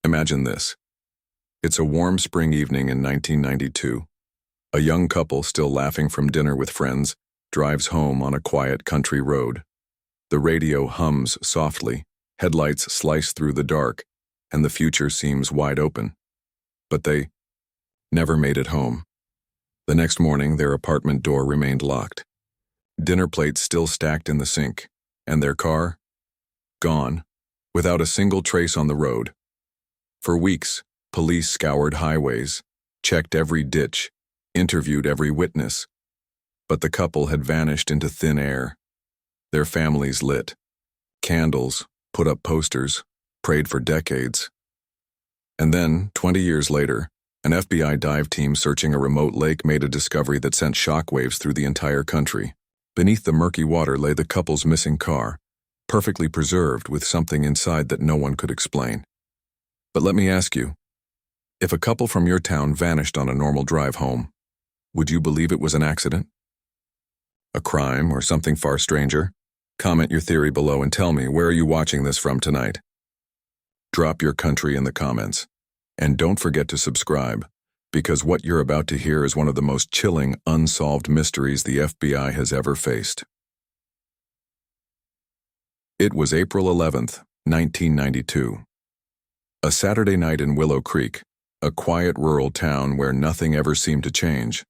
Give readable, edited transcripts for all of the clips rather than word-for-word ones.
Imagine this. It's a warm spring evening in 1992. A young couple, still laughing from dinner with friends, drives home on a quiet country road. The radio hums softly, headlights slice through the dark, and the future seems wide open. But they never made it home. The next morning, their apartment door remained locked. Dinner plates still stacked in the sink, and their car? Gone, without a single trace on the road. For weeks, police scoured highways, checked every ditch, interviewed every witness. But the couple had vanished into thin air. Their families lit candles, put up posters, prayed for decades. And then, 20 years later, an FBI dive team searching a remote lake made a discovery that sent shockwaves through the entire country. Beneath the murky water lay the couple's missing car, perfectly preserved with something inside that no one could explain. But let me ask you, if a couple from your town vanished on a normal drive home, would you believe it was an accident? A crime or something far stranger? Comment your theory below and tell me, where are you watching this from tonight? Drop your country in the comments. And don't forget to subscribe, because what you're about to hear is one of the most chilling, unsolved mysteries the FBI has ever faced. It was April 11th, 1992. A Saturday night in Willow Creek, a quiet rural town where nothing ever seemed to change.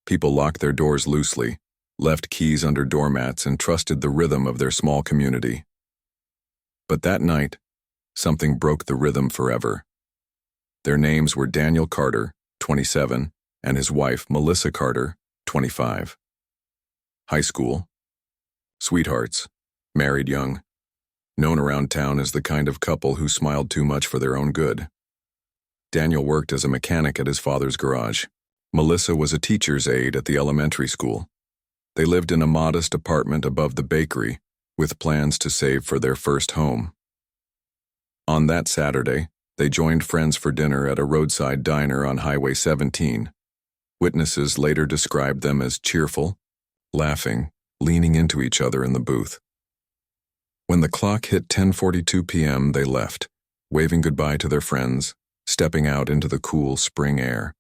People locked their doors loosely, left keys under doormats, and trusted the rhythm of their small community. But that night, something broke the rhythm forever. Their names were Daniel Carter, 27, and his wife, Melissa Carter, 25. High school. Sweethearts. Married young. Known around town as the kind of couple who smiled too much for their own good. Daniel worked as a mechanic at his father's garage. Melissa was a teacher's aide at the elementary school. They lived in a modest apartment above the bakery, with plans to save for their first home. On that Saturday, they joined friends for dinner at a roadside diner on Highway 17. Witnesses later described them as cheerful, laughing, leaning into each other in the booth. When the clock hit 10:42 p.m., they left, waving goodbye to their friends, stepping out into the cool spring air.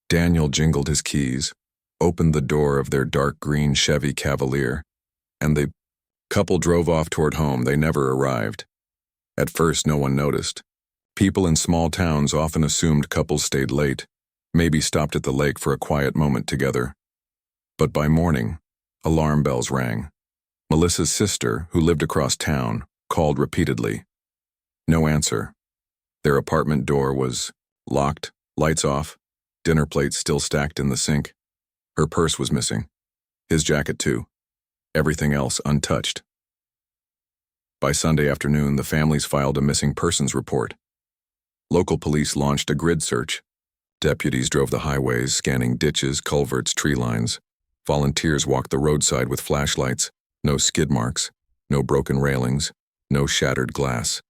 Daniel jingled his keys, opened the door of their dark green Chevy Cavalier, and the couple drove off toward home. They never arrived. At first, no one noticed. People in small towns often assumed couples stayed late, maybe stopped at the lake for a quiet moment together. But by morning, alarm bells rang. Melissa's sister, who lived across town, called repeatedly. No answer. Their apartment door was locked, lights off, dinner plates still stacked in the sink. Her purse was missing. His jacket too. Everything else untouched. By Sunday afternoon, the families filed a missing persons report. Local police launched a grid search. Deputies drove the highways, scanning ditches, culverts, tree lines. Volunteers walked the roadside with flashlights. No skid marks, no broken railings, no shattered glass.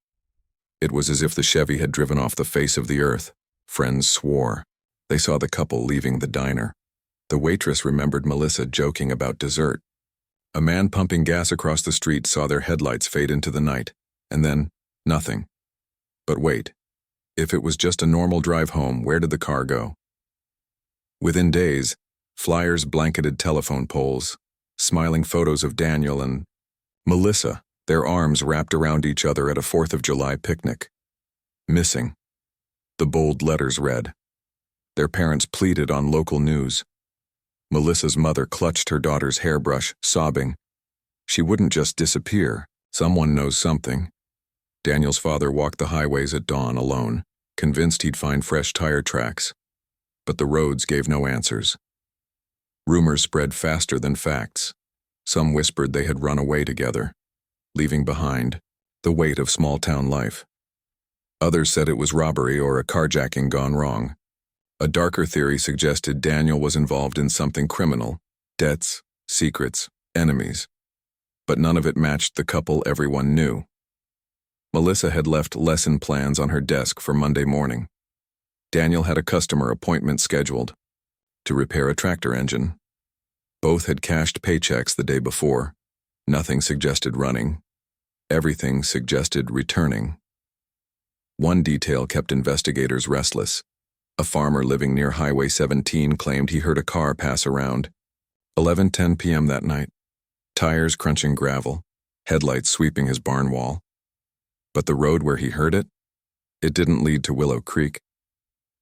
It was as if the Chevy had driven off the face of the earth. Friends swore. They saw the couple leaving the diner. The waitress remembered Melissa joking about dessert. A man pumping gas across the street saw their headlights fade into the night, and then nothing. But wait, if it was just a normal drive home, where did the car go? Within days, flyers blanketed telephone poles, smiling photos of Daniel and Melissa, their arms wrapped around each other at a 4th of July picnic. Missing. The bold letters read. Their parents pleaded on local news. Melissa's mother clutched her daughter's hairbrush, sobbing. She wouldn't just disappear. Someone knows something. Daniel's father walked the highways at dawn alone, convinced he'd find fresh tire tracks. But the roads gave no answers. Rumors spread faster than facts. Some whispered they had run away together, leaving behind the weight of small-town life. Others said it was robbery or a carjacking gone wrong. A darker theory suggested Daniel was involved in something criminal, debts, secrets, enemies. But none of it matched the couple everyone knew. Melissa had left lesson plans on her desk for Monday morning. Daniel had a customer appointment scheduled to repair a tractor engine. Both had cashed paychecks the day before. Nothing suggested running. Everything suggested returning. One detail kept investigators restless. A farmer living near Highway 17 claimed he heard a car pass around 11:10 p.m. that night, tires crunching gravel, headlights sweeping his barn wall. But the road where he heard it didn't lead to Willow Creek.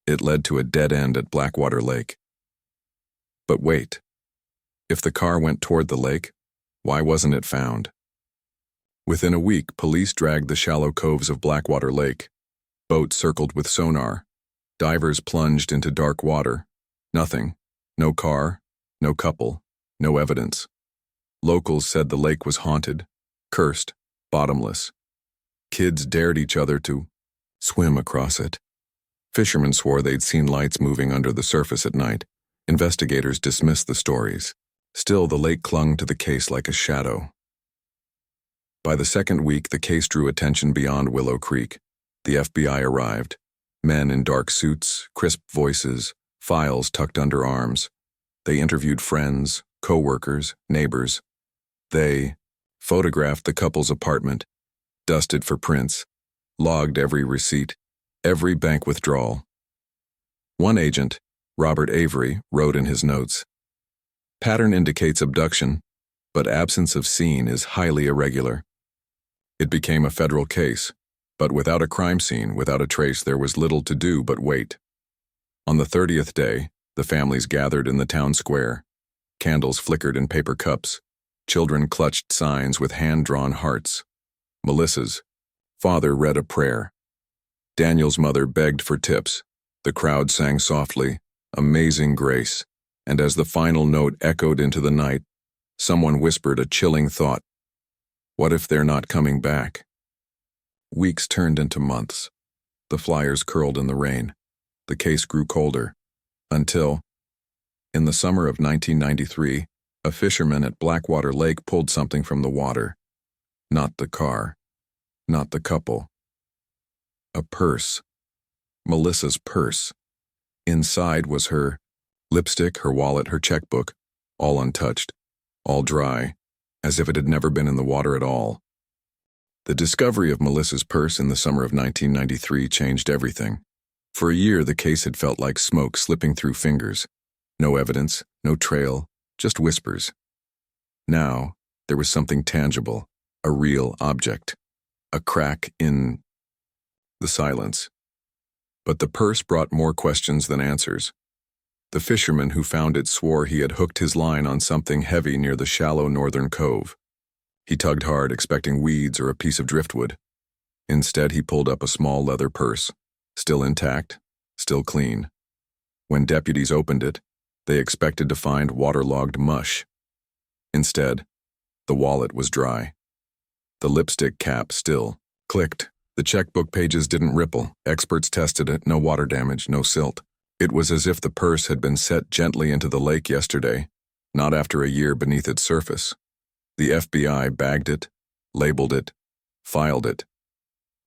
It led to a dead end at Blackwater Lake. But wait, if the car went toward the lake, why wasn't it found? Within a week, police dragged the shallow coves of Blackwater Lake. Boats circled with sonar. Divers plunged into dark water. Nothing. No car, no couple, no evidence. Locals said the lake was haunted, cursed, bottomless. Kids dared each other to swim across it. Fishermen swore they'd seen lights moving under the surface at night. Investigators dismissed the stories. Still, the lake clung to the case like a shadow. By the second week, the case drew attention beyond Willow Creek. The FBI arrived. Men in dark suits, crisp voices, files tucked under arms. They interviewed friends, co-workers, neighbors. They photographed the couple's apartment, dusted for prints, logged every receipt, every bank withdrawal. One agent, Robert Avery, wrote in his notes, "Pattern indicates abduction, but absence of scene is highly irregular." It became a federal case, but without a crime scene, without a trace, there was little to do but wait. On the 30th day, the families gathered in the town square. Candles flickered in paper cups. Children clutched signs with hand-drawn hearts. Melissa's father read a prayer. Daniel's mother begged for tips. The crowd sang softly, "Amazing Grace," and as the final note echoed into the night, someone whispered a chilling thought. What if they're not coming back? Weeks turned into months. The flyers curled in the rain. The case grew colder. Until, in the summer of 1993, a fisherman at Blackwater Lake pulled something from the water. Not the car. Not the couple. A purse. Melissa's purse. Inside was her lipstick, her wallet, her checkbook, all untouched, all dry, as if it had never been in the water at all. The discovery of Melissa's purse in the summer of 1993 changed everything. For a year, the case had felt like smoke slipping through fingers. No evidence, no trail, just whispers. Now, there was something tangible, a real object, a crack in the silence. But the purse brought more questions than answers. The fisherman who found it swore he had hooked his line on something heavy near the shallow northern cove. He tugged hard, expecting weeds or a piece of driftwood. Instead, he pulled up a small leather purse, still intact, still clean. When deputies opened it, they expected to find waterlogged mush. Instead, the wallet was dry. The lipstick cap still clicked. The checkbook pages didn't ripple. Experts tested it, no water damage, no silt. It was as if the purse had been set gently into the lake yesterday, not after a year beneath its surface. The FBI bagged it, labeled it, filed it.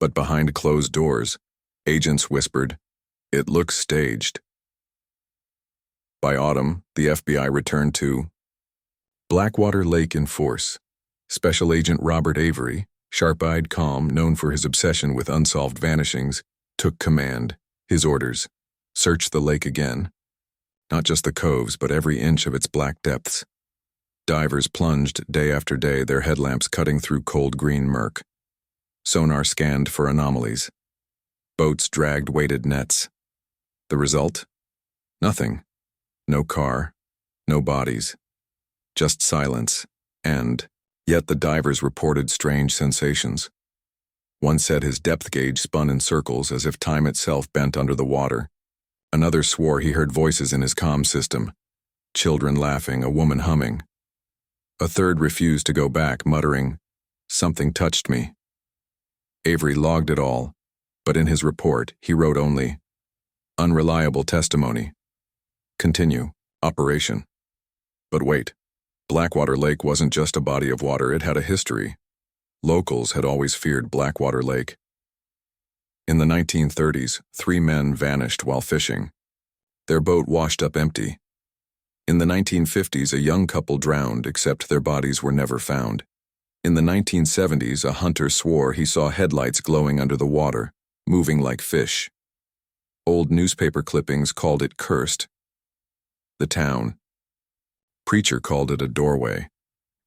But behind closed doors, agents whispered, "It looks staged." By autumn, the FBI returned to Blackwater Lake in force. Special Agent Robert Avery, sharp-eyed, calm, known for his obsession with unsolved vanishings, took command. His orders: search the lake again. Not just the coves, but every inch of its black depths. Divers plunged day after day, their headlamps cutting through cold green murk. Sonar scanned for anomalies. Boats dragged weighted nets. The result? Nothing. No car, no bodies. Just silence, and yet the divers reported strange sensations. One said his depth gauge spun in circles as if time itself bent under the water. Another swore he heard voices in his comm system. Children laughing, a woman humming. A third refused to go back, muttering, "Something touched me." Avery logged it all, but in his report, he wrote only, "Unreliable testimony. Continue. Operation." But wait, Blackwater Lake wasn't just a body of water, it had a history. Locals had always feared Blackwater Lake. In the 1930s, 3 men vanished while fishing. Their boat washed up empty. In the 1950s, a young couple drowned, except their bodies were never found. In the 1970s, a hunter swore he saw headlights glowing under the water, moving like fish. Old newspaper clippings called it cursed. The town. Preacher called it a doorway.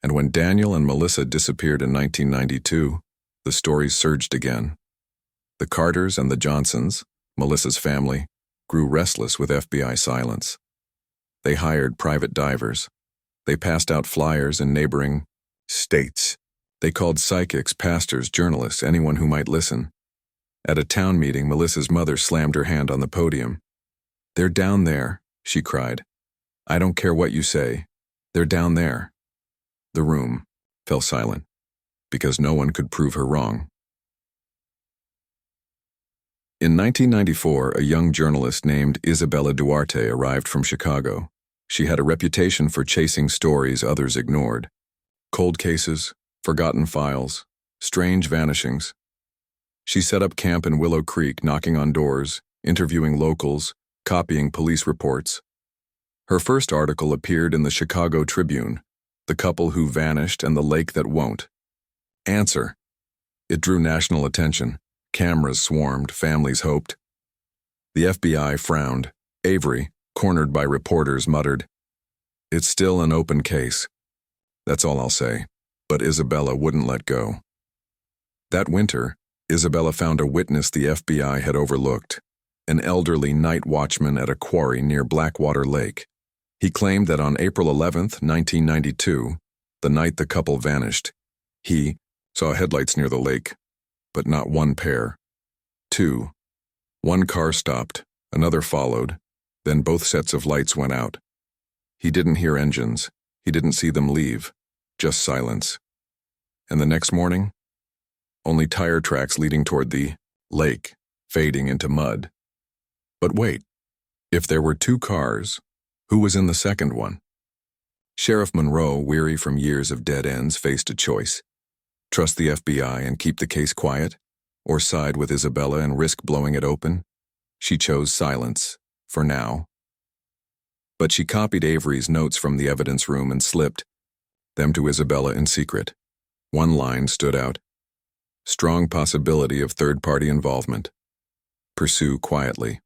And when Daniel and Melissa disappeared in 1992, the stories surged again. The Carters and the Johnsons, Melissa's family, grew restless with FBI silence. They hired private divers. They passed out flyers in neighboring states. They called psychics, pastors, journalists, anyone who might listen. At a town meeting, Melissa's mother slammed her hand on the podium. "They're down there," she cried. "I don't care what you say. They're down there." The room fell silent, because no one could prove her wrong. In 1994, a young journalist named Isabella Duarte arrived from Chicago. She had a reputation for chasing stories others ignored. Cold cases, forgotten files, strange vanishings. She set up camp in Willow Creek, knocking on doors, interviewing locals, copying police reports. Her first article appeared in the Chicago Tribune, "The Couple Who Vanished and the Lake That Won't." Answer. It drew national attention. Cameras swarmed, families hoped. The FBI frowned. Avery, cornered by reporters, muttered, "It's still an open case." That's all I'll say. But Isabella wouldn't let go. That winter, Isabella found a witness the FBI had overlooked, an elderly night watchman at a quarry near Blackwater Lake. He claimed that on April 11th, 1992, the night the couple vanished, he saw headlights near the lake, but not one pair. Two. One car stopped, another followed, then both sets of lights went out. He didn't hear engines. He didn't see them leave, just silence. And the next morning, only tire tracks leading toward the lake, fading into mud. But wait, if there were two cars, who was in the second one? Sheriff Monroe, weary from years of dead ends, faced a choice. Trust the FBI and keep the case quiet, or side with Isabella and risk blowing it open? She chose silence, for now. But she copied Avery's notes from the evidence room and slipped them to Isabella in secret. One line stood out. Strong possibility of third-party involvement. Pursue quietly.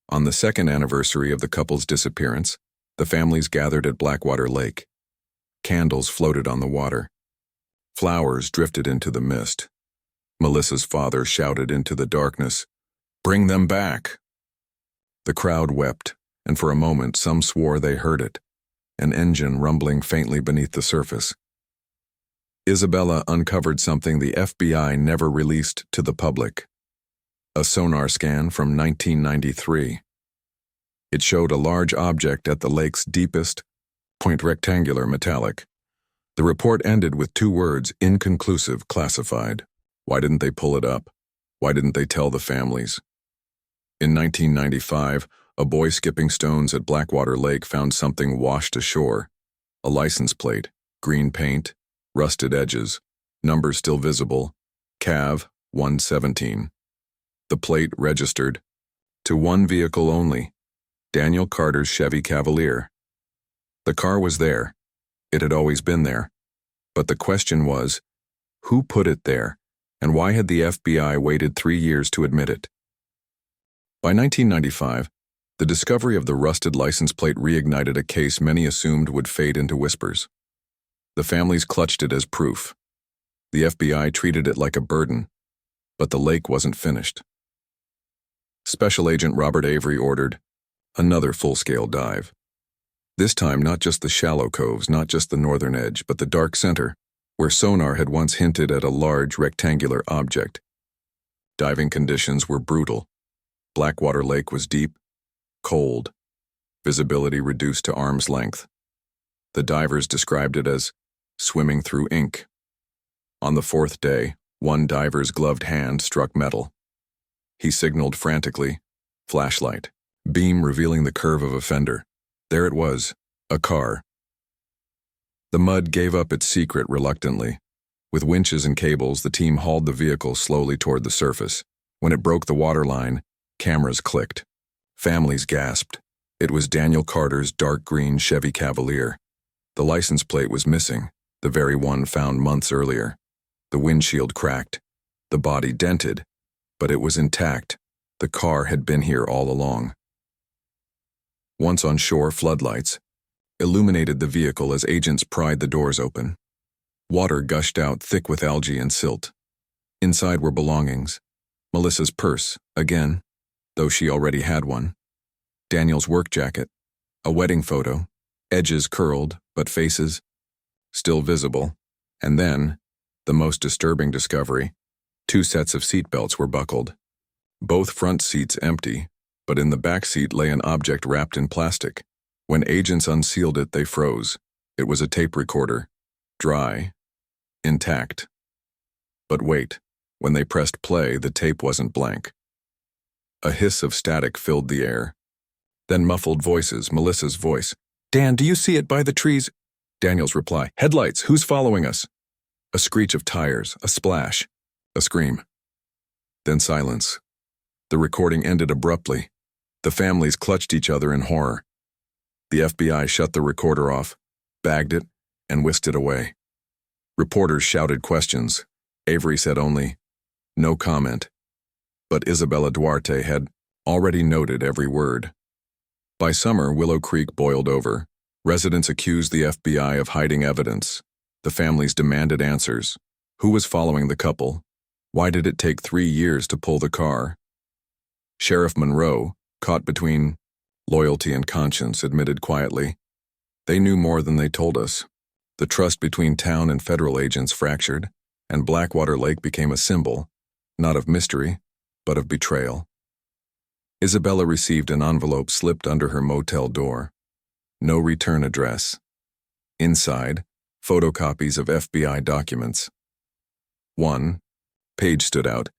On the second anniversary of the couple's disappearance, the families gathered at Blackwater Lake. Candles floated on the water. Flowers drifted into the mist. Melissa's father shouted into the darkness, "Bring them back!" The crowd wept, and for a moment some swore they heard it, an engine rumbling faintly beneath the surface. Isabella uncovered something the FBI never released to the public. A sonar scan from 1993. It showed a large object at the lake's deepest point, rectangular, metallic. The report ended with two words, inconclusive, classified. Why didn't they pull it up? Why didn't they tell the families? In 1995, a boy skipping stones at Blackwater Lake found something washed ashore. A license plate, green paint, rusted edges, numbers still visible, Cav 117. The plate registered to one vehicle only, Daniel Carter's Chevy Cavalier. The car was there. It had always been there. But the question was, who put it there, and why had the FBI waited 3 years to admit it? By 1995, the discovery of the rusted license plate reignited a case many assumed would fade into whispers. The families clutched it as proof. The FBI treated it like a burden, but the lake wasn't finished. Special Agent Robert Avery ordered another full-scale dive. This time, not just the shallow coves, not just the northern edge, but the dark center, where sonar had once hinted at a large rectangular object. Diving conditions were brutal. Blackwater Lake was deep, cold, visibility reduced to arm's length. The divers described it as swimming through ink. On the fourth day, one diver's gloved hand struck metal. He signaled frantically, flashlight, beam revealing the curve of a fender. There it was, a car. The mud gave up its secret reluctantly. With winches and cables, the team hauled the vehicle slowly toward the surface. When it broke the waterline, cameras clicked. Families gasped. It was Daniel Carter's dark green Chevy Cavalier. The license plate was missing, the very one found months earlier. The windshield cracked, the body dented, But it was intact. The car had been here all along. Once on shore, floodlights illuminated the vehicle as agents pried the doors open. Water gushed out thick with algae and silt. Inside were belongings. Melissa's purse, again, though she already had one. Daniel's work jacket. A wedding photo. Edges curled, but faces still visible. And then, the most disturbing discovery, 2 sets of seatbelts were buckled. Both front seats empty, but in the back seat lay an object wrapped in plastic. When agents unsealed it, they froze. It was a tape recorder. Dry. Intact. But wait, when they pressed play, the tape wasn't blank. A hiss of static filled the air. Then muffled voices, Melissa's voice. "Dan, do you see it by the trees?" Daniel's reply. "Headlights, who's following us?" A screech of tires, a splash, a scream. Then silence. The recording ended abruptly. The families clutched each other in horror. The FBI shut the recorder off, bagged it, and whisked it away. Reporters shouted questions. Avery said only, "No comment." But Isabella Duarte had already noted every word. By summer, Willow Creek boiled over. Residents accused the FBI of hiding evidence. The families demanded answers. Who was following the couple? Why did it take 3 years to pull the car? Sheriff Monroe, caught between loyalty and conscience, admitted quietly, "They knew more than they told us." The trust between town and federal agents fractured, and Blackwater Lake became a symbol, not of mystery, but of betrayal. Isabella received an envelope slipped under her motel door. No return address. Inside, photocopies of FBI documents. 1 page stood out.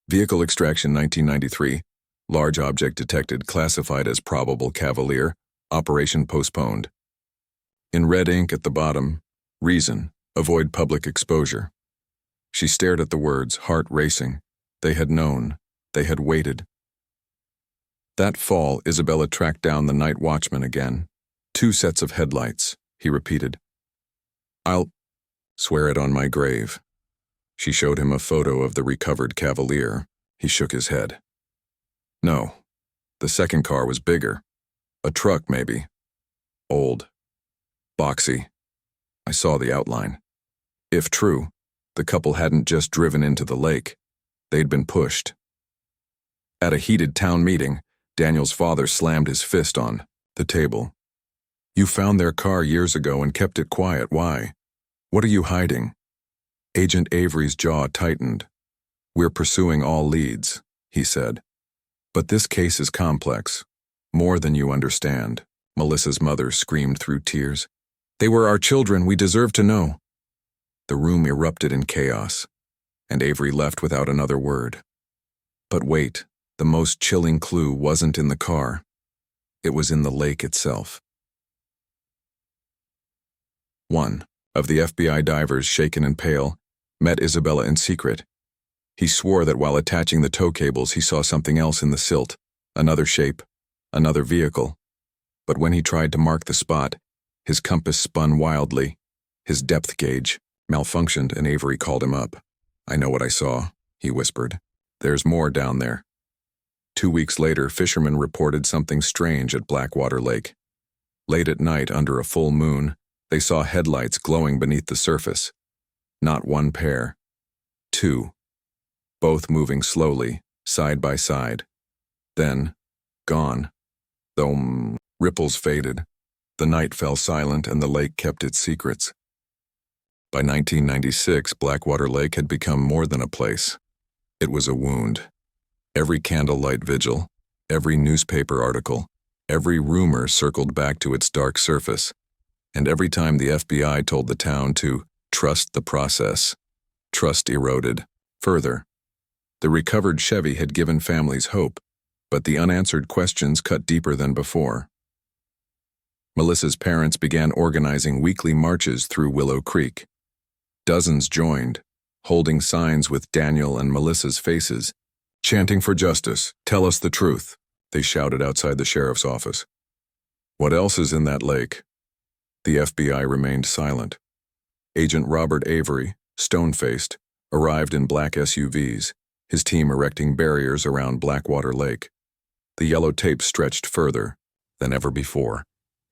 Vehicle extraction 1993. Large object detected, classified as probable Cavalier. Operation postponed. In red ink at the bottom, reason, avoid public exposure. She stared at the words, heart racing. They had known. They had waited. That fall, Isabella tracked down the night watchman again. 2 sets of headlights, he repeated. "I'll swear it on my grave." She showed him a photo of the recovered Cavalier. He shook his head. "No, the second car was bigger. A truck, maybe. Old. Boxy. I saw the outline. If true, the couple hadn't just driven into the lake. They'd been pushed." At a heated town meeting, Daniel's father slammed his fist on the table. "You found their car years ago and kept it quiet. Why? What are you hiding?" Agent Avery's jaw tightened. "We're pursuing all leads," he said. "But this case is complex. More than you understand," Melissa's mother screamed through tears. "They were our children. We deserve to know." The room erupted in chaos, and Avery left without another word. But wait. The most chilling clue wasn't in the car. It was in the lake itself. 1 of the FBI divers, shaken and pale, met Isabella in secret. He swore that while attaching the tow cables he saw something else in the silt, another shape, another vehicle. But when he tried to mark the spot, his compass spun wildly. His depth gauge malfunctioned and Avery called him up. "I know what I saw," he whispered. "There's more down there." 2 weeks later, fishermen reported something strange at Blackwater Lake. Late at night, under a full moon, they saw headlights glowing beneath the surface. Not 1 pair. 2. Both moving slowly, side by side. Then, gone. Though ripples faded, the night fell silent and the lake kept its secrets. By 1996, Blackwater Lake had become more than a place. It was a wound. Every candlelight vigil, every newspaper article, every rumor circled back to its dark surface, and every time the FBI told the town to trust the process, trust eroded. Further, the recovered Chevy had given families hope, but the unanswered questions cut deeper than before. Melissa's parents began organizing weekly marches through Willow Creek. Dozens joined, holding signs with Daniel and Melissa's faces, chanting for justice. "Tell us the truth," they shouted outside the sheriff's office. "What else is in that lake?" The FBI remained silent. Agent Robert Avery, stone-faced, arrived in black SUVs. his team erecting barriers around Blackwater Lake. The yellow tape stretched further than ever before.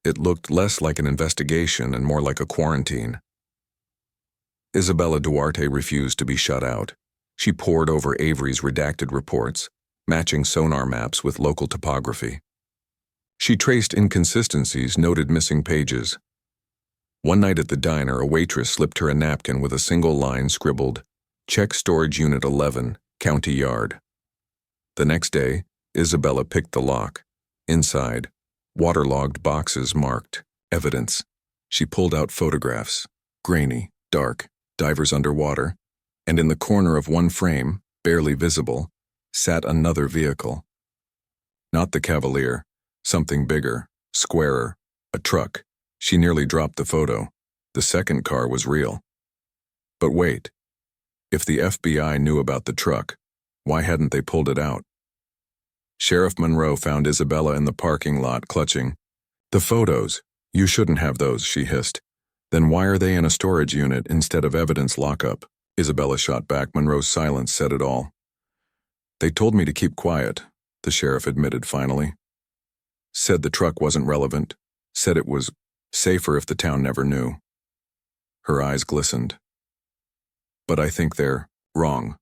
It looked less like an investigation and more like a quarantine. Isabella Duarte refused to be shut out. She pored over Avery's redacted reports, matching sonar maps with local topography. She traced inconsistencies, noted missing pages. One night at the diner, a waitress slipped her a napkin with a single line scribbled, "Check Storage Unit 11, County Yard." The next day, Isabella picked the lock. Inside, waterlogged boxes marked evidence. She pulled out photographs, grainy, dark, divers underwater, and in the corner of one frame, barely visible, sat another vehicle. Not the Cavalier, something bigger, squarer, a truck. She nearly dropped the photo. The second car was real. But wait, if the FBI knew about the truck, why hadn't they pulled it out? Sheriff Monroe found Isabella in the parking lot clutching. "The photos. You shouldn't have those," she hissed. "Then why are they in a storage unit instead of evidence lockup?" Isabella shot back. Monroe's silence said it all. "They told me to keep quiet," the sheriff admitted finally. "Said the truck wasn't relevant. Said it was safer if the town never knew." Her eyes glistened. "But I think they're wrong."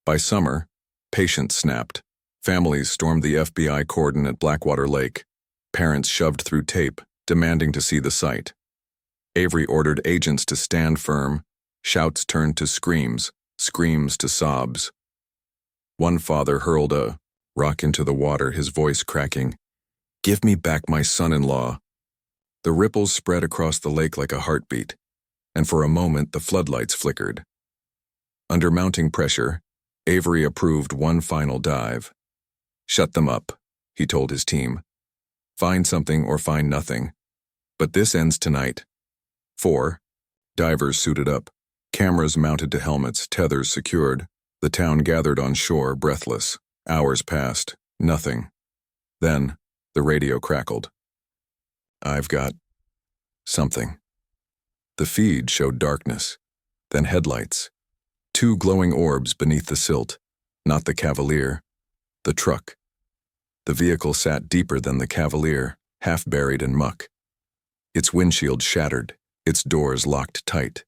By summer, patience snapped. Families stormed the FBI cordon at Blackwater Lake. Parents shoved through tape, demanding to see the site. Avery ordered agents to stand firm. Shouts turned to screams, screams to sobs. One father hurled a rock into the water, his voice cracking. "Give me back my son-in-law." The ripples spread across the lake like a heartbeat, and for a moment the floodlights flickered. Under mounting pressure, Avery approved one final dive. "Shut them up," he told his team. "Find something or find nothing. But this ends tonight." 4 divers suited up, cameras mounted to helmets, tethers secured. The town gathered on shore, breathless. Hours passed. Nothing. Then, the radio crackled. "I've got something." The feed showed darkness, then headlights. 2 glowing orbs beneath the silt. Not the Cavalier. The truck. The vehicle sat deeper than the Cavalier, half buried in muck. Its windshield shattered, its doors locked tight.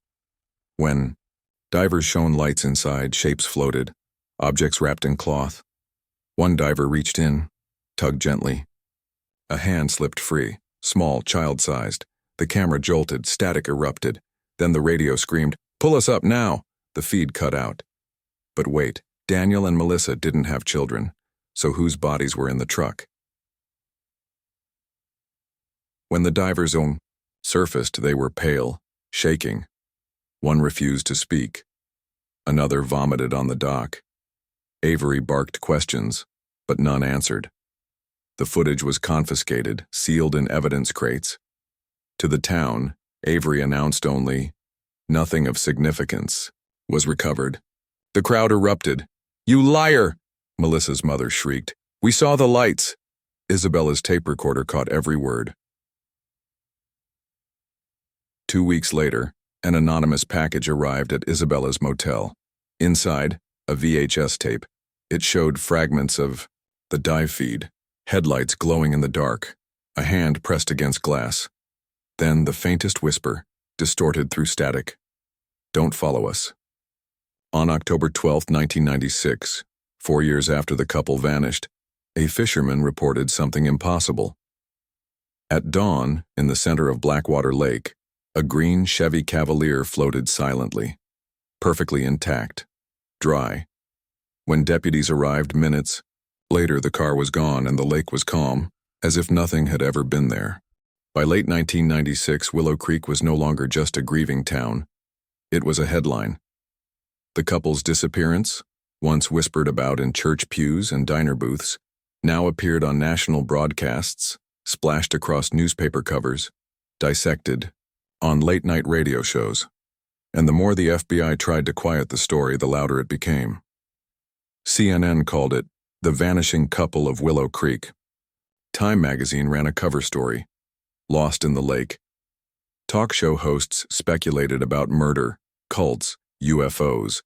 When divers shone lights inside, shapes floated, objects wrapped in cloth. One diver reached in, tugged gently. A hand slipped free, small, child-sized. The camera jolted, static erupted. Then the radio screamed, "Pull us up now!" The feed cut out. But wait, Daniel and Melissa didn't have children, so whose bodies were in the truck? When the divers surfaced, they were pale, shaking. One refused to speak. Another vomited on the dock. Avery barked questions, but none answered. The footage was confiscated, sealed in evidence crates. To the town, Avery announced only, "Nothing of significance was recovered." The crowd erupted. "You liar!" Melissa's mother shrieked. "We saw the lights." Isabella's tape recorder caught every word. 2 weeks later, an anonymous package arrived at Isabella's motel. Inside, a VHS tape. It showed fragments of the dive feed, headlights glowing in the dark, a hand pressed against glass. Then the faintest whisper, distorted through static. "Don't follow us." On October 12, 1996, 4 years after the couple vanished, a fisherman reported something impossible. At dawn, in the center of Blackwater Lake, a green Chevy Cavalier floated silently, perfectly intact, dry. When deputies arrived minutes later, the car was gone and the lake was calm, as if nothing had ever been there. By late 1996, Willow Creek was no longer just a grieving town. It was a headline. The couple's disappearance, once whispered about in church pews and diner booths, now appeared on national broadcasts, splashed across newspaper covers, dissected, on late-night radio shows. And the more the FBI tried to quiet the story, the louder it became. CNN called it "The Vanishing Couple of Willow Creek." Time magazine ran a cover story, "Lost in the Lake." Talk show hosts speculated about murder, cults, UFOs.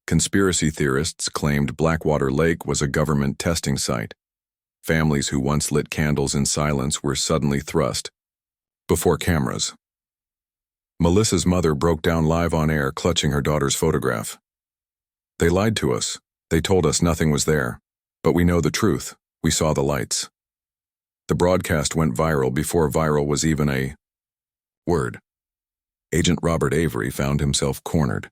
Conspiracy theorists claimed Blackwater Lake was a government testing site. Families who once lit candles in silence were suddenly thrust before cameras. Melissa's mother broke down live on air, clutching her daughter's photograph. "They lied to us. They told us nothing was there. But we know the truth. We saw the lights." The broadcast went viral before viral was even a word. Agent Robert Avery found himself cornered.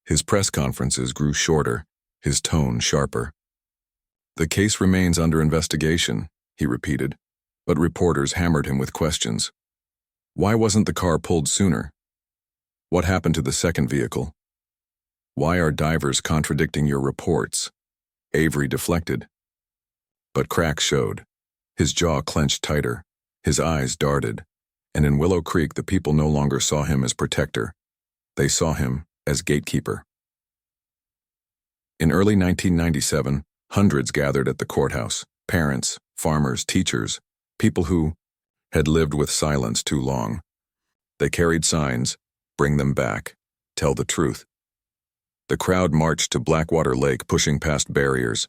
His press conferences grew shorter, his tone sharper. "The case remains under investigation," he repeated, but reporters hammered him with questions. Why wasn't the car pulled sooner? What happened to the second vehicle? Why are divers contradicting your reports? Avery deflected. But cracks showed. His jaw clenched tighter, his eyes darted, and in Willow Creek the people no longer saw him as protector. They saw him as gatekeeper. In early 1997, hundreds gathered at the courthouse, parents, farmers, teachers, people who had lived with silence too long. They carried signs, "Bring them back, tell the truth." The crowd marched to Blackwater Lake, pushing past barriers.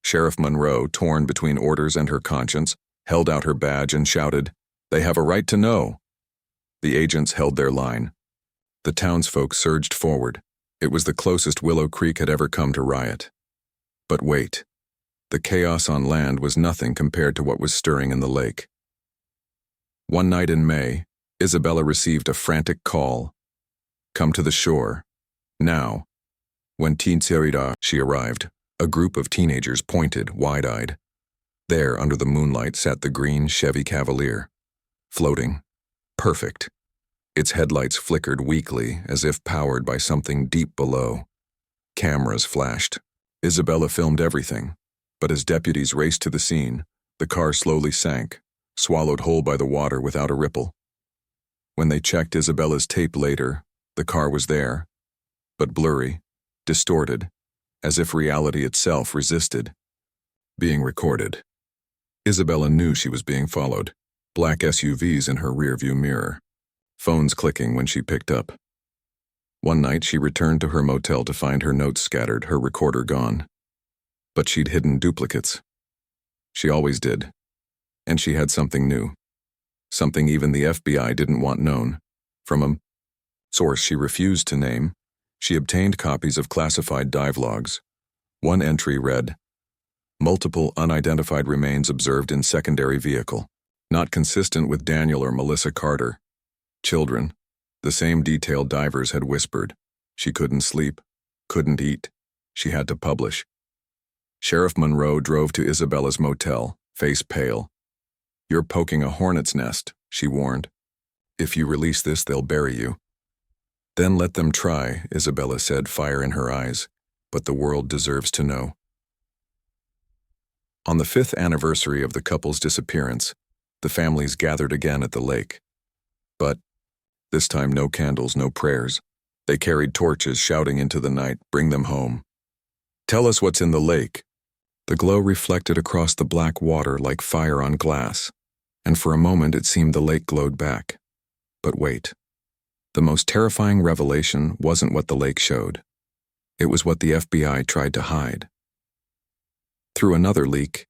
Sheriff Monroe, torn between orders and her conscience, held out her badge and shouted, "They have a right to know." The agents held their line. The townsfolk surged forward. It was the closest Willow Creek had ever come to riot. But wait. The chaos on land was nothing compared to what was stirring in the lake. One night in May, Isabella received a frantic call. "Come to the shore. Now." When she arrived, a group of teenagers pointed, wide-eyed. There, under the moonlight, sat the green Chevy Cavalier. Floating. Perfect. Its headlights flickered weakly, as if powered by something deep below. Cameras flashed. Isabella filmed everything, but as deputies raced to the scene, the car slowly sank, swallowed whole by the water without a ripple. When they checked Isabella's tape later, the car was there, but blurry, distorted, as if reality itself resisted being recorded. Isabella knew she was being followed, black SUVs in her rearview mirror, phones clicking when she picked up. One night she returned to her motel to find her notes scattered, her recorder gone. But she'd hidden duplicates. She always did. And she had something new. Something even the FBI didn't want known. From a source she refused to name, she obtained copies of classified dive logs. One entry read, "Multiple unidentified remains observed in secondary vehicle. Not consistent with Daniel or Melissa Carter. Children." The same detail divers had whispered. She couldn't sleep, couldn't eat. She had to publish. Sheriff Monroe drove to Isabella's motel, face pale. "You're poking a hornet's nest," she warned. "If you release this, they'll bury you." "Then let them try," Isabella said, fire in her eyes. "But the world deserves to know." On the 5th anniversary of the couple's disappearance, the families gathered again at the lake. But this time no candles, no prayers. They carried torches, shouting into the night, "Bring them home. Tell us what's in the lake." The glow reflected across the black water like fire on glass, and for a moment it seemed the lake glowed back. But wait. The most terrifying revelation wasn't what the lake showed. It was what the FBI tried to hide. Through another leak,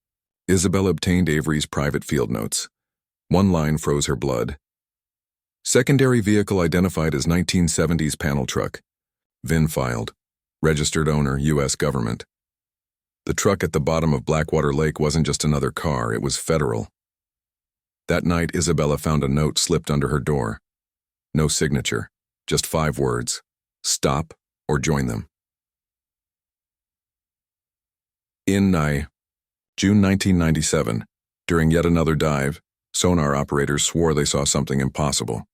Isabella obtained Avery's private field notes. One line froze her blood. "Secondary vehicle identified as 1970s panel truck. VIN filed. Registered owner, U.S. government." The truck at the bottom of Blackwater Lake wasn't just another car, it was federal. That night, Isabella found a note slipped under her door. No signature, just 5 words: "Stop or join them." In June 1997, during yet another dive, sonar operators swore they saw something impossible.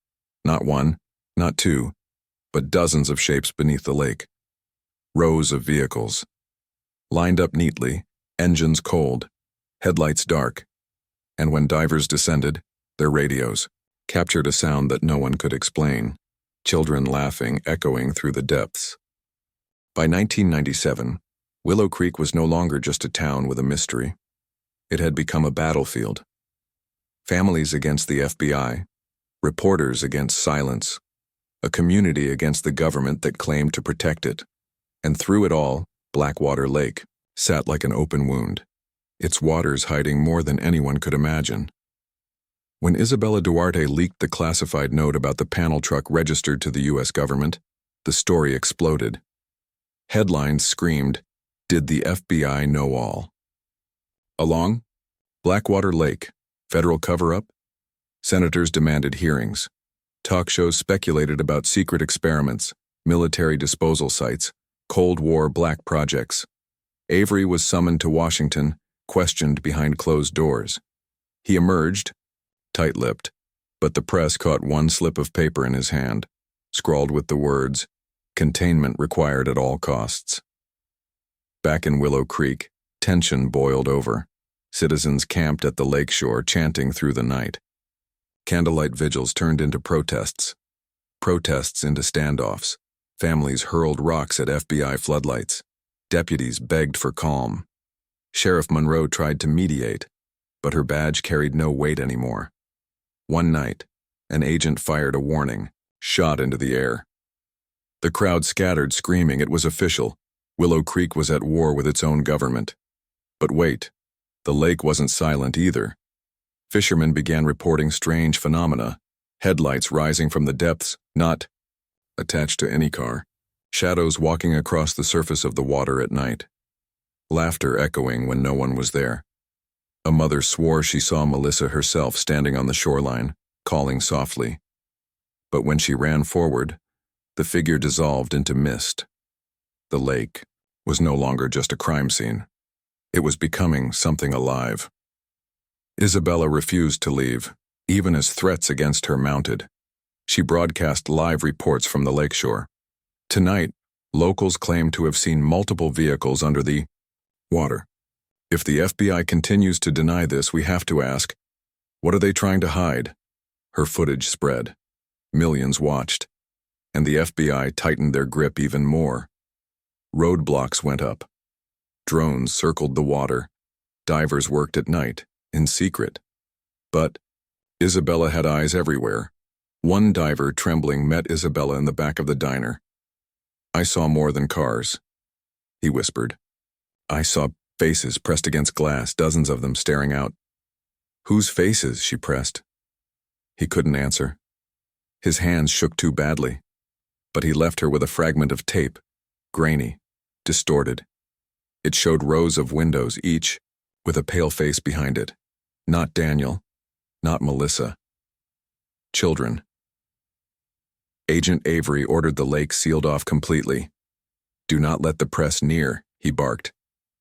Not one, not two, but dozens of shapes beneath the lake. Rows of vehicles. Lined up neatly, engines cold, headlights dark. And when divers descended, their radios captured a sound that no one could explain. Children laughing, echoing through the depths. By 1997, Willow Creek was no longer just a town with a mystery. It had become a battlefield. Families against the FBI, reporters against silence, a community against the government that claimed to protect it. And through it all, Blackwater Lake sat like an open wound, its waters hiding more than anyone could imagine. When Isabella Duarte leaked the classified note about the panel truck registered to the U.S. government, the story exploded. Headlines screamed, "Did the FBI know all?" Along Blackwater Lake, federal cover-up? Senators demanded hearings. Talk shows speculated about secret experiments, military disposal sites, Cold War black projects. Avery was summoned to Washington, questioned behind closed doors. He emerged, tight-lipped, but the press caught one slip of paper in his hand, scrawled with the words, "Containment required at all costs." Back in Willow Creek, tension boiled over. Citizens camped at the lakeshore, chanting through the night. Candlelight vigils turned into protests. Protests into standoffs. Families hurled rocks at FBI floodlights. Deputies begged for calm. Sheriff Monroe tried to mediate, but her badge carried no weight anymore. One night, an agent fired a warning, shot into the air. The crowd scattered, screaming it was official. Willow Creek was at war with its own government. But wait, the lake wasn't silent either. Fishermen began reporting strange phenomena, headlights rising from the depths, not attached to any car, shadows walking across the surface of the water at night, laughter echoing when no one was there. A mother swore she saw Melissa herself standing on the shoreline, calling softly. But when she ran forward, the figure dissolved into mist. The lake was no longer just a crime scene. It was becoming something alive. Isabella refused to leave, even as threats against her mounted. She broadcast live reports from the lakeshore. Tonight, locals claimed to have seen multiple vehicles under the water. If the FBI continues to deny this, we have to ask, what are they trying to hide? Her footage spread. Millions watched. And the FBI tightened their grip even more. Roadblocks went up. Drones circled the water. Divers worked at night, in secret. But Isabella had eyes everywhere. One diver, trembling, met Isabella in the back of the diner. "I saw more than cars," he whispered. "I saw faces pressed against glass, dozens of them staring out." "Whose faces?" she pressed. He couldn't answer. His hands shook too badly. But he left her with a fragment of tape, grainy, distorted. It showed rows of windows, each with a pale face behind it. Not Daniel, not Melissa. Children. Agent Avery ordered the lake sealed off completely. "Do not let the press near," he barked.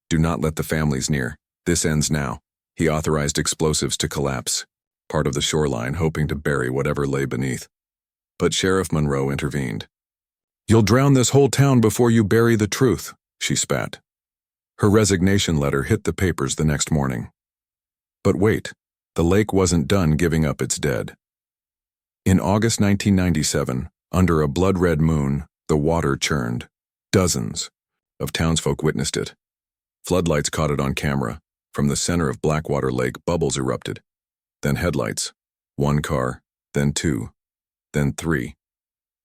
"Do not let the families near. This ends now." He authorized explosives to collapse, part of the shoreline, hoping to bury whatever lay beneath. But Sheriff Monroe intervened. "You'll drown this whole town before you bury the truth," she spat. Her resignation letter hit the papers the next morning. But wait, the lake wasn't done giving up its dead. In August 1997, under a blood-red moon, the water churned. Dozens of townsfolk witnessed it. Floodlights caught it on camera. From the center of Blackwater Lake, bubbles erupted. Then headlights. One car, then two, then three.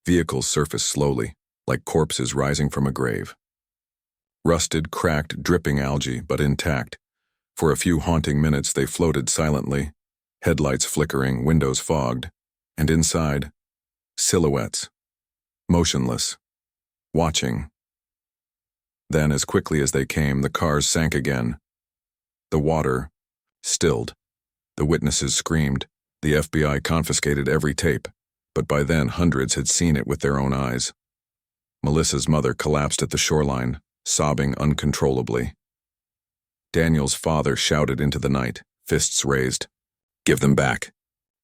Vehicles surfaced slowly, like corpses rising from a grave. Rusted, cracked, dripping algae, but intact. For a few haunting minutes they floated silently, headlights flickering, windows fogged, and inside, silhouettes, motionless, watching. Then, as quickly as they came, the cars sank again. The water stilled. The witnesses screamed. The FBI confiscated every tape, but by then hundreds had seen it with their own eyes. Melissa's mother collapsed at the shoreline, sobbing uncontrollably. Daniel's father shouted into the night, fists raised. "Give them back.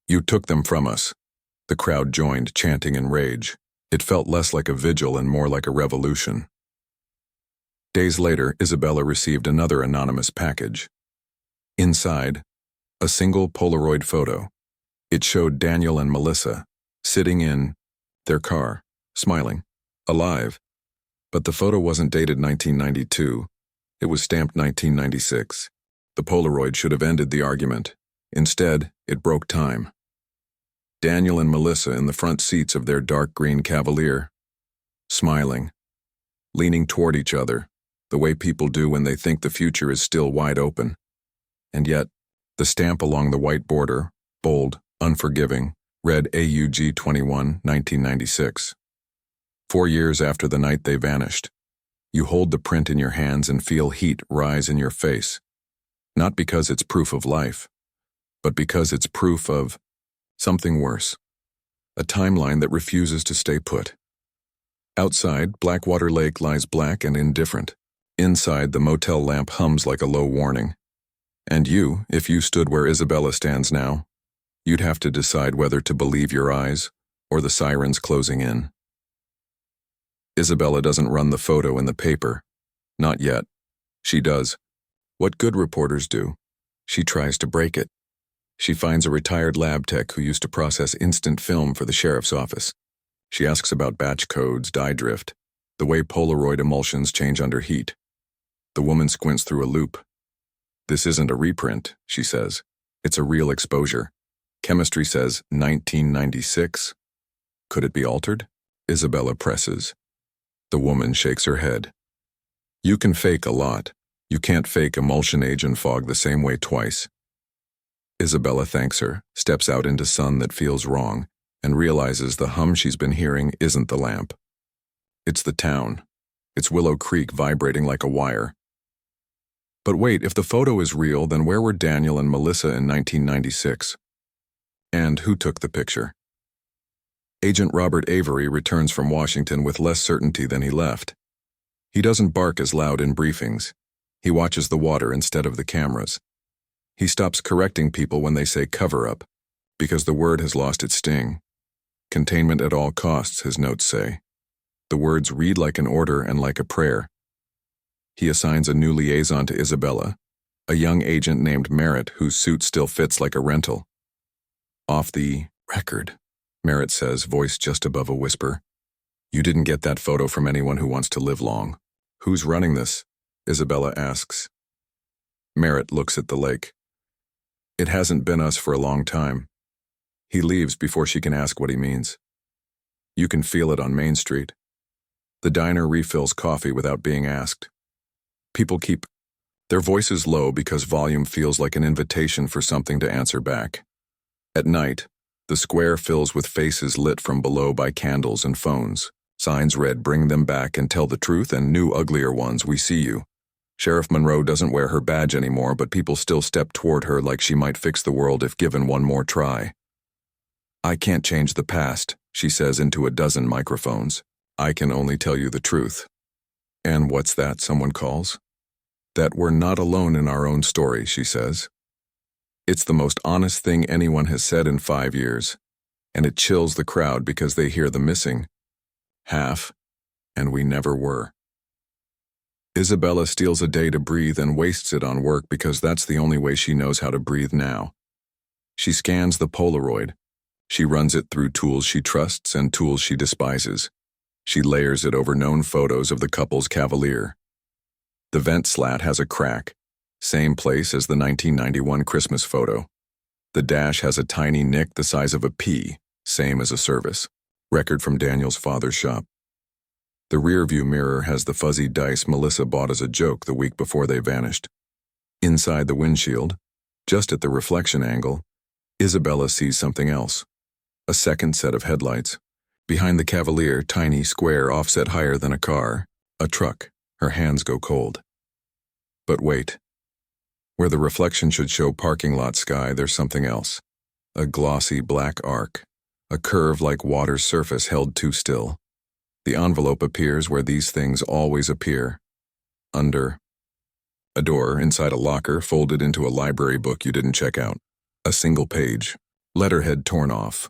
You took them from us." The crowd joined, chanting in rage. It felt less like a vigil and more like a revolution. Days later, Isabella received another anonymous package. Inside, a single Polaroid photo. It showed Daniel and Melissa sitting in their car, smiling, alive. But the photo wasn't dated 1992. It was stamped 1996. The Polaroid should have ended the argument. Instead, it broke time. Daniel and Melissa in the front seats of their dark green Cavalier, smiling, leaning toward each other, the way people do when they think the future is still wide open. And yet, the stamp along the white border, bold, unforgiving, read AUG 21, 1996. 4 years after the night they vanished, you hold the print in your hands and feel heat rise in your face, not because it's proof of life, but because it's proof of something worse, a timeline that refuses to stay put. Outside, Blackwater Lake lies black and indifferent. Inside, the motel lamp hums like a low warning. And you, if you stood where Isabella stands now, you'd have to decide whether to believe your eyes or the sirens closing in. Isabella doesn't run the photo in the paper. Not yet. She does what good reporters do. She tries to break it. She finds a retired lab tech who used to process instant film for the sheriff's office. She asks about batch codes, dye drift, the way Polaroid emulsions change under heat. The woman squints through a loop. "This isn't a reprint," she says. "It's a real exposure. Chemistry says 1996. Could it be altered?" Isabella presses. The woman shakes her head. "You can fake a lot. You can't fake emulsion age and fog the same way twice." Isabella thanks her, steps out into sun that feels wrong, and realizes the hum she's been hearing isn't the lamp. It's the town. It's Willow Creek vibrating like a wire. But wait, if the photo is real, then where were Daniel and Melissa in 1996? And who took the picture? Agent Robert Avery returns from Washington with less certainty than he left. He doesn't bark as loud in briefings. He watches the water instead of the cameras. He stops correcting people when they say cover-up, because the word has lost its sting. Containment at all costs, his notes say. The words read like an order and like a prayer. He assigns a new liaison to Isabella, a young agent named Merritt whose suit still fits like a rental. "Off the record," Merritt says, voice just above a whisper. "You didn't get that photo from anyone who wants to live long." "Who's running this?" Isabella asks. Merritt looks at the lake. "It hasn't been us for a long time." He leaves before she can ask what he means. You can feel it on Main Street. The diner refills coffee without being asked. People keep their voices low because volume feels like an invitation for something to answer back. At night, the square fills with faces lit from below by candles and phones. Signs read, "Bring them back and tell the truth," and new uglier ones, "We see you." Sheriff Monroe doesn't wear her badge anymore, but people still step toward her like she might fix the world if given one more try. "I can't change the past," she says into a dozen microphones. "I can only tell you the truth." "And what's that?" someone calls. "That we're not alone in our own story," she says. It's the most honest thing anyone has said in 5 years, and it chills the crowd because they hear the missing half, and we never were. Isabella steals a day to breathe and wastes it on work because that's the only way she knows how to breathe now. She scans the Polaroid. She runs it through tools she trusts and tools she despises. She layers it over known photos of the couple's Cavalier. The vent slat has a crack, same place as the 1991 Christmas photo. The dash has a tiny nick the size of a pea, same as a service. Record from Daniel's father's shop. The rearview mirror has the fuzzy dice Melissa bought as a joke the week before they vanished. Inside the windshield, just at the reflection angle, Isabella sees something else. A second set of headlights. Behind the Cavalier, tiny, square, offset higher than a car. A truck. Her hands go cold. But wait. Where the reflection should show parking lot sky, there's something else. A glossy black arc. A curve like water's surface held too still. The envelope appears where these things always appear. Under a door inside a locker folded into a library book you didn't check out. A single page. Letterhead torn off.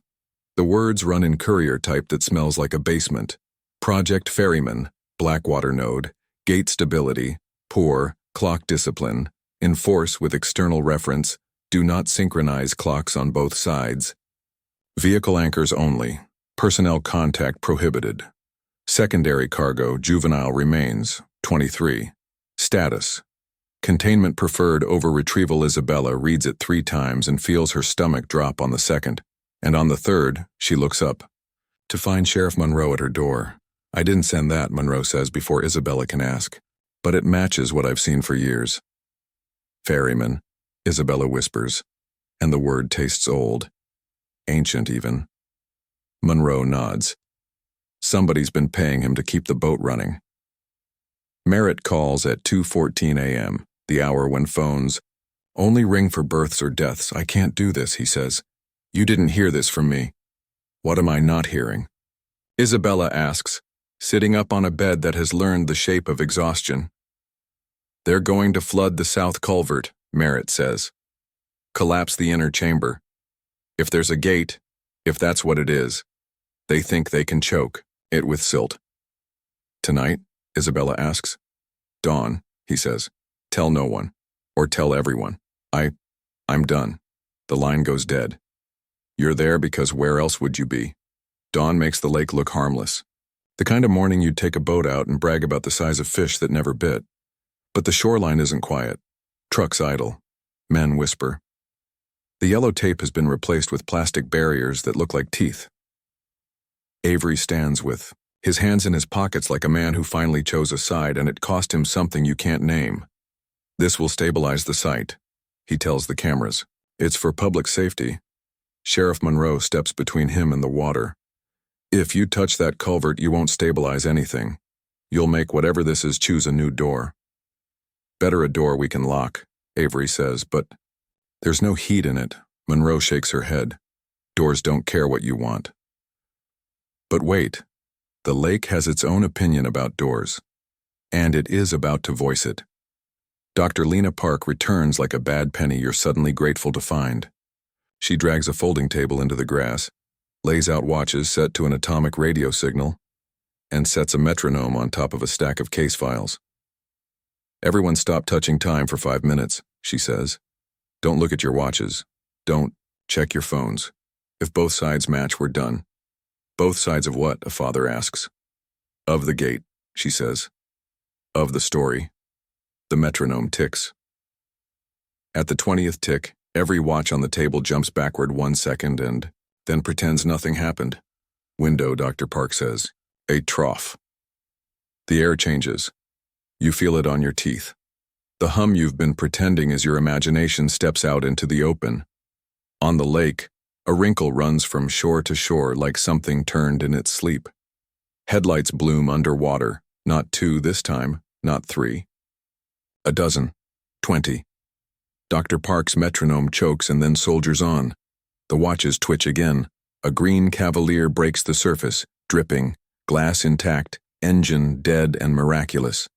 The words run in courier type that smells like a basement. Project Ferryman, Blackwater Node, Gate Stability, Poor, Clock Discipline, Enforce with external reference, Do not synchronize clocks on both sides. Vehicle anchors only, personnel contact prohibited. Secondary cargo, juvenile remains, 23. Status. Containment preferred over retrieval. Isabella reads it 3 times and feels her stomach drop on the second. And on the third, she looks up to find Sheriff Monroe at her door. I didn't send that, Monroe says before Isabella can ask. But it matches what I've seen for years. Ferryman, Isabella whispers, and the word tastes old. Ancient, even. Monroe nods. Somebody's been paying him to keep the boat running. Merritt calls at 2:14 a.m., the hour when phones only ring for births or deaths. I can't do this, he says. You didn't hear this from me. What am I not hearing? Isabella asks, sitting up on a bed that has learned the shape of exhaustion. They're going to flood the south culvert, Merritt says. Collapse the inner chamber. If there's a gate, if that's what it is, they think they can choke it with silt. Tonight? Isabella asks. Dawn, he says. Tell no one. Or tell everyone. I'm done. The line goes dead. You're there because where else would you be? Dawn makes the lake look harmless. The kind of morning you'd take a boat out and brag about the size of fish that never bit. But the shoreline isn't quiet. Trucks idle. Men whisper. The yellow tape has been replaced with plastic barriers that look like teeth. Avery stands with his hands in his pockets like a man who finally chose a side, and it cost him something you can't name. This will stabilize the site, he tells the cameras. It's for public safety. Sheriff Monroe steps between him and the water. If you touch that culvert, you won't stabilize anything. You'll make whatever this is choose a new door. Better a door we can lock, Avery says, but there's no heat in it. Monroe shakes her head. Doors don't care what you want. But wait, the lake has its own opinion about doors, and it is about to voice it. Dr. Lena Park returns like a bad penny you're suddenly grateful to find. She drags a folding table into the grass, lays out watches set to an atomic radio signal, and sets a metronome on top of a stack of case files. Everyone stop touching time for 5 minutes, she says. Don't look at your watches. Don't check your phones. If both sides match, we're done. Both sides of what? A father asks. Of the gate, she says. Of the story. The metronome ticks. At the 20th tick, every watch on the table jumps backward 1 second and then pretends nothing happened. Window, Dr. Park says. A trough. The air changes. You feel it on your teeth. The hum you've been pretending as your imagination steps out into the open. On the lake, a wrinkle runs from shore to shore like something turned in its sleep. Headlights bloom underwater, not 2 this time, not 3. A dozen, 20. Dr. Park's metronome chokes and then soldiers on. The watches twitch again. A green Cavalier breaks the surface, dripping, glass intact, engine dead and miraculous.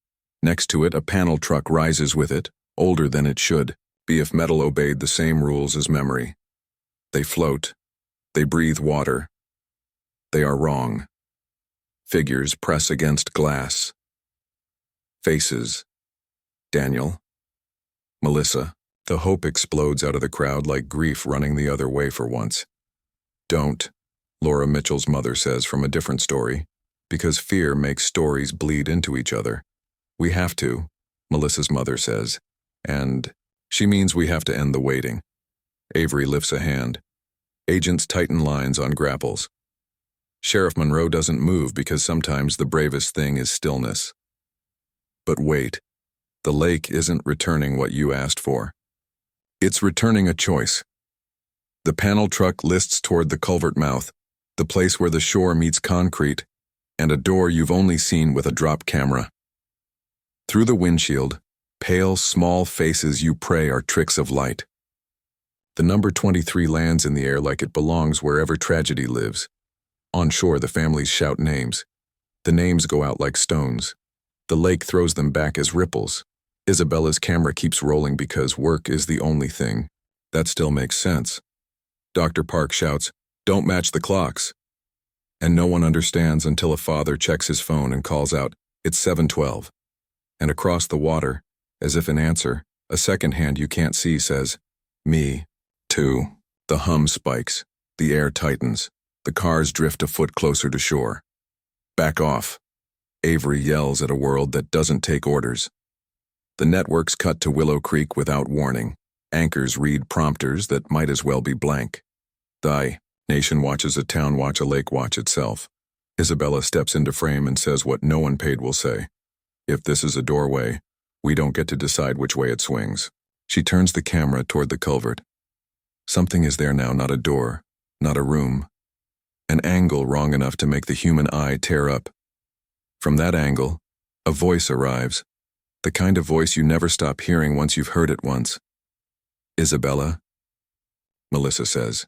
Next to it, a panel truck rises with it, older than it should, be if metal obeyed the same rules as memory. They float. They breathe water. They are wrong. Figures press against glass. Faces. Daniel. Melissa. The hope explodes out of the crowd like grief running the other way for once. Don't, Laura Mitchell's mother says from a different story, because fear makes stories bleed into each other. We have to, Melissa's mother says, and she means we have to end the waiting. Avery lifts a hand. Agents tighten lines on grapples. Sheriff Monroe doesn't move because sometimes the bravest thing is stillness. But wait, the lake isn't returning what you asked for. It's returning a choice. The panel truck lists toward the culvert mouth, the place where the shore meets concrete, and a door you've only seen with a drop camera. Through the windshield, pale, small faces you pray are tricks of light. The number 23 lands in the air like it belongs wherever tragedy lives. On shore, the families shout names. The names go out like stones. The lake throws them back as ripples. Isabella's camera keeps rolling because work is the only thing. That still makes sense. Dr. Park shouts, "Don't match the clocks." And no one understands until a father checks his phone and calls out, "It's 7:12. And across the water, as if in answer, a second hand you can't see says, "Me, too." The hum spikes. The air tightens. The cars drift a foot closer to shore. Back off. Avery yells at a world that doesn't take orders. The networks cut to Willow Creek without warning. Anchors read prompters that might as well be blank. Nation watches a town watch a lake watch itself. Isabella steps into frame and says what no one paid will say. If this is a doorway, we don't get to decide which way it swings. She turns the camera toward the culvert. Something is there now, not a door, not a room. An angle wrong enough to make the human eye tear up. From that angle, a voice arrives. The kind of voice you never stop hearing once you've heard it once. Isabella? Melissa says.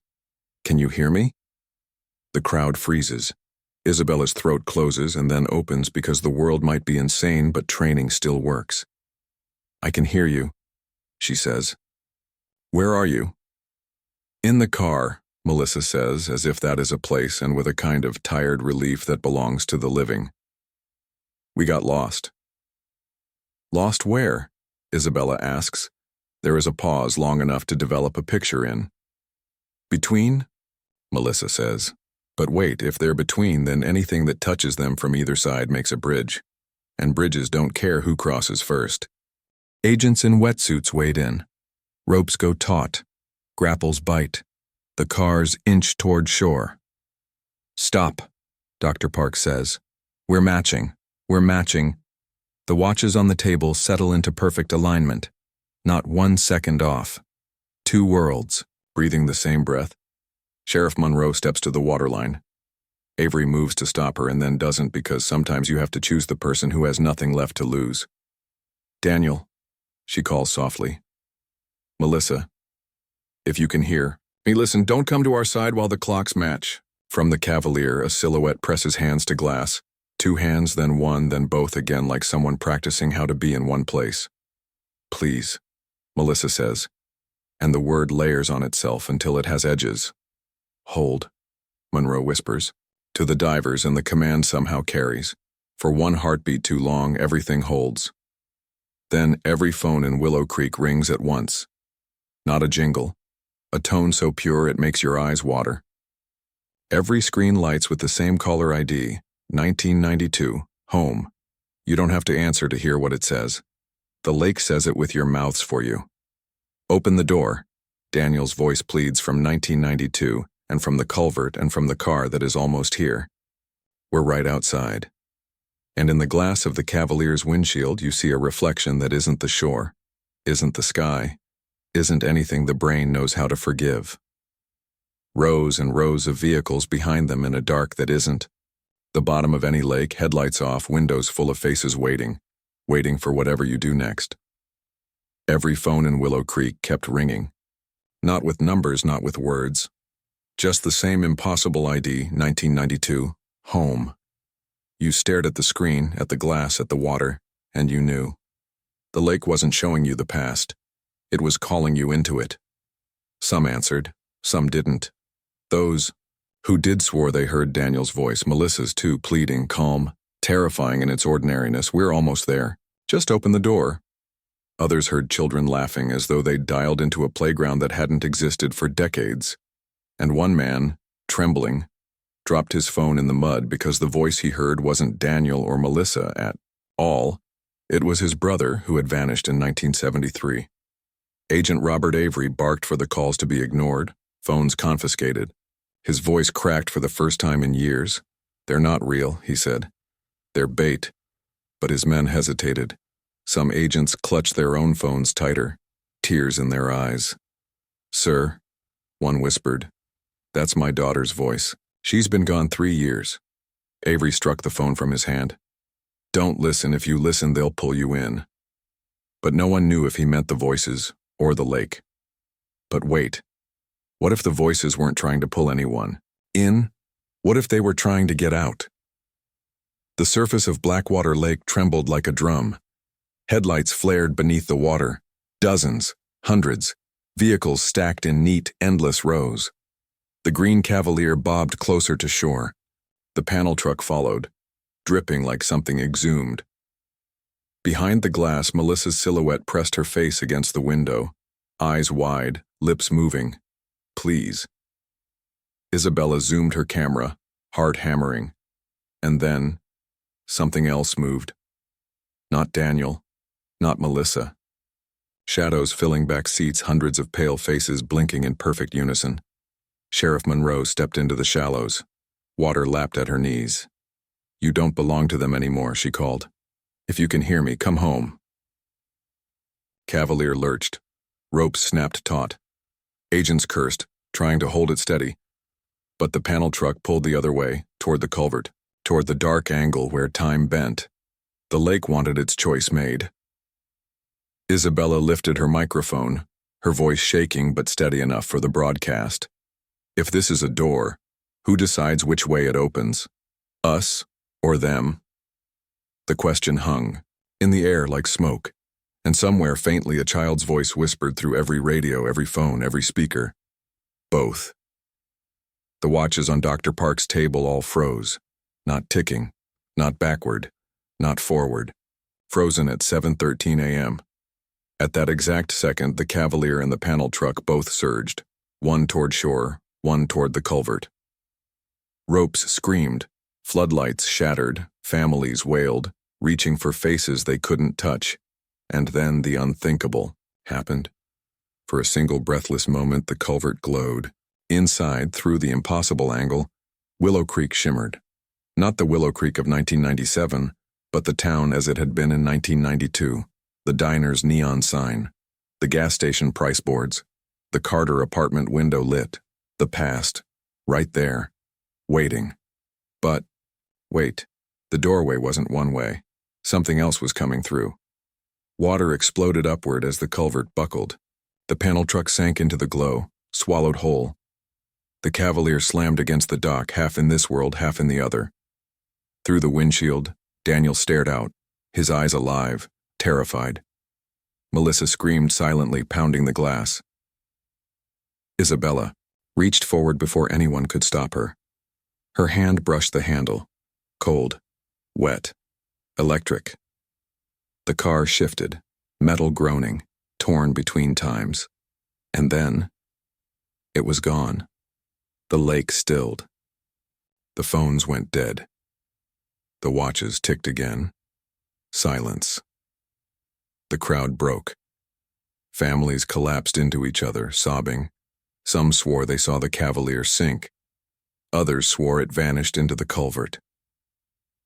Can you hear me? The crowd freezes. Isabella's throat closes and then opens because the world might be insane, but training still works. I can hear you, she says. Where are you? In the car, Melissa says, as if that is a place and with a kind of tired relief that belongs to the living. We got lost. Lost where? Isabella asks. There is a pause long enough to develop a picture in. Between? Melissa says. But wait, if they're between, then anything that touches them from either side makes a bridge. And bridges don't care who crosses first. Agents in wetsuits wade in. Ropes go taut. Grapples bite. The cars inch toward shore. Stop, Dr. Park says. We're matching. We're matching. The watches on the table settle into perfect alignment. Not 1 second off. 2 worlds, breathing the same breath. Sheriff Monroe steps to the waterline. Avery moves to stop her and then doesn't because sometimes you have to choose the person who has nothing left to lose. Daniel, she calls softly. Melissa, if you can hear me, listen, don't come to our side while the clocks match. From the Cavalier, a silhouette presses hands to glass. 2 hands, then 1, then both again, like someone practicing how to be in one place. Please, Melissa says, and the word layers on itself until it has edges. Hold, Monroe whispers. To the divers, and the command somehow carries. For 1 heartbeat too long, everything holds. Then every phone in Willow Creek rings at once. Not a jingle. A tone so pure it makes your eyes water. Every screen lights with the same caller ID, 1992, home. You don't have to answer to hear what it says. The lake says it with your mouths for you. Open the door, Daniel's voice pleads from 1992, and from the culvert and from the car that is almost here. We're right outside. And in the glass of the Cavalier's windshield you see a reflection that isn't the shore, isn't the sky, isn't anything the brain knows how to forgive. Rows and rows of vehicles behind them in a dark that isn't. The bottom of any lake, headlights off, windows full of faces waiting for whatever you do next. Every phone in Willow Creek kept ringing. Not with numbers, not with words. Just the same impossible ID, 1992, home. You stared at the screen, at the glass, at the water, and you knew. The lake wasn't showing you the past. It was calling you into it. Some answered, some didn't. Those who did swore they heard Daniel's voice, Melissa's too, pleading, calm, terrifying in its ordinariness. We're almost there. Just open the door. Others heard children laughing as though they'd dialed into a playground that hadn't existed for decades. And one man, trembling, dropped his phone in the mud because the voice he heard wasn't Daniel or Melissa at all. It was his brother who had vanished in 1973. Agent Robert Avery barked for the calls to be ignored, phones confiscated. His voice cracked for the first time in years. They're not real, he said. They're bait. But his men hesitated. Some agents clutched their own phones tighter, tears in their eyes. Sir, one whispered. That's my daughter's voice. She's been gone 3 years. Avery struck the phone from his hand. Don't listen. If you listen, they'll pull you in. But no one knew if he meant the voices or the lake. But wait. What if the voices weren't trying to pull anyone in? What if they were trying to get out? The surface of Blackwater Lake trembled like a drum. Headlights flared beneath the water. Dozens, hundreds, vehicles stacked in neat, endless rows. The green Cavalier bobbed closer to shore. The panel truck followed, dripping like something exhumed. Behind the glass, Melissa's silhouette pressed her face against the window, eyes wide, lips moving. Please. Isabella zoomed her camera, heart hammering. And then, something else moved. Not Daniel, not Melissa. Shadows filling back seats, hundreds of pale faces blinking in perfect unison. Sheriff Monroe stepped into the shallows. Water lapped at her knees. You don't belong to them anymore, she called. If you can hear me, come home. Cavalier lurched. Ropes snapped taut. Agents cursed, trying to hold it steady. But the panel truck pulled the other way, toward the culvert, toward the dark angle where time bent. The lake wanted its choice made. Isabella lifted her microphone, her voice shaking but steady enough for the broadcast. If this is a door, who decides which way it opens? Us or them? The question hung, in the air like smoke, and somewhere faintly a child's voice whispered through every radio, every phone, every speaker. Both. The watches on Dr. Park's table all froze, not ticking, not backward, not forward, frozen at 7:13 a.m. At that exact second, the Cavalier and the panel truck both surged, one toward shore, one toward the culvert. Ropes screamed, floodlights shattered, families wailed, reaching for faces they couldn't touch. And then the unthinkable happened. For a single breathless moment, the culvert glowed. Inside, through the impossible angle, Willow Creek shimmered. Not the Willow Creek of 1997, but the town as it had been in 1992. The diner's neon sign, the gas station price boards, the Carter apartment window lit, the past, right there, waiting. But, wait, the doorway wasn't one way. Something else was coming through. Water exploded upward as the culvert buckled. The panel truck sank into the glow, swallowed whole. The Cavalier slammed against the dock, half in this world, half in the other. Through the windshield, Daniel stared out, his eyes alive, terrified. Melissa screamed silently, pounding the glass. Isabella reached forward before anyone could stop her. Her hand brushed the handle. Cold, wet, electric. The car shifted, metal groaning, torn between times. And then, it was gone. The lake stilled. The phones went dead. The watches ticked again. Silence. The crowd broke. Families collapsed into each other, sobbing. Some swore they saw the Cavalier sink. Others swore it vanished into the culvert.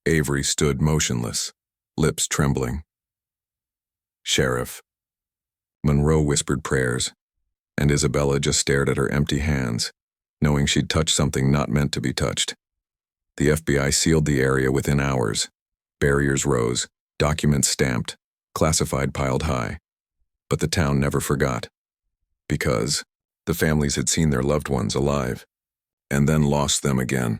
Avery stood motionless, lips trembling. Sheriff. Monroe whispered prayers, and Isabella just stared at her empty hands, knowing she'd touched something not meant to be touched. The FBI sealed the area within hours. Barriers rose, documents stamped, classified piled high. But the town never forgot. Because the families had seen their loved ones alive, and then lost them again.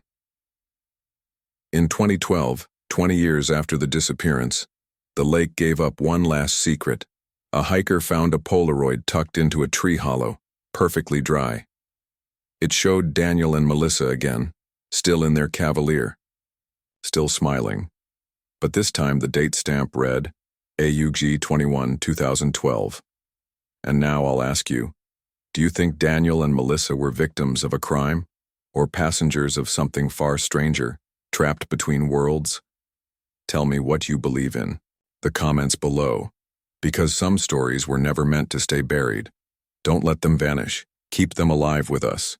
In 2012, 20 years after the disappearance, the lake gave up one last secret. A hiker found a Polaroid tucked into a tree hollow, perfectly dry. It showed Daniel and Melissa again, still in their Cavalier, still smiling. But this time the date stamp read, AUG 21, 2012. And now I'll ask you, do you think Daniel and Melissa were victims of a crime, or passengers of something far stranger, trapped between worlds? Tell me what you believe in. The comments below. Because some stories were never meant to stay buried. Don't let them vanish. Keep them alive with us.